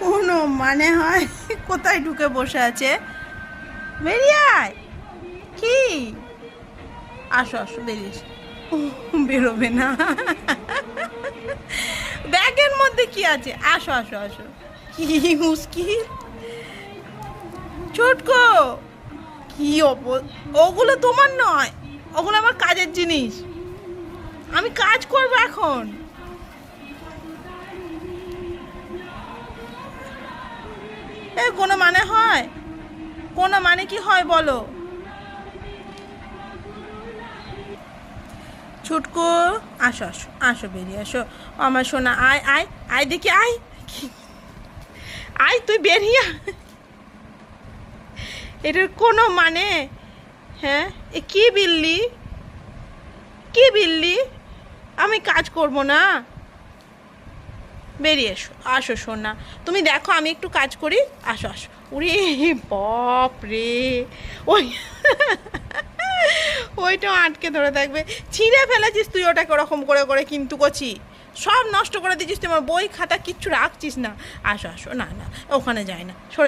কোনো মানে হয়? কোথায় ঢুকে বসে আছে? বেরিয়ে আয়। কি? আসো আসো, বেরিয়ে এসো। বেরোবে না। ব্যাগের মধ্যে কি আছে? আসো আসো আসো। কি মুশকিল! ছোটকো, কি ওগুলো তোমার নয়, ওগুলো আমার কাজের জিনিস। আমি কাজ করবো এখন। কোনো মানে হয়? কোনো মানে কি হয় বলো? ছুটকো, আসো আসো আসো, বেরিয়ে আসো। আমার সোনা, আয় আয় আয়, দেখি আয়। আয় তুই বেরিয়ে এটার কোনো মানে? হ্যাঁ, এ কি বিল্লি? কি বিল্লি? আমি কাজ করব না? বেরিয়ে এসো, আসো সোনা। তুমি দেখো আমি একটু কাজ করি। আসো আসো। উরে বাপ রে! ওই ওইটা আটকে ধরে থাকবে। ছিঁড়ে ফেলেছিস তুই ওটাকে ওরকম করে করে, কিন্তু কচি সব নষ্ট করে দিচ্ছিস। তোমার বই খাতা কিচ্ছু রাখছিস না। আসো আসো, না না, ওখানে যাই না, সরে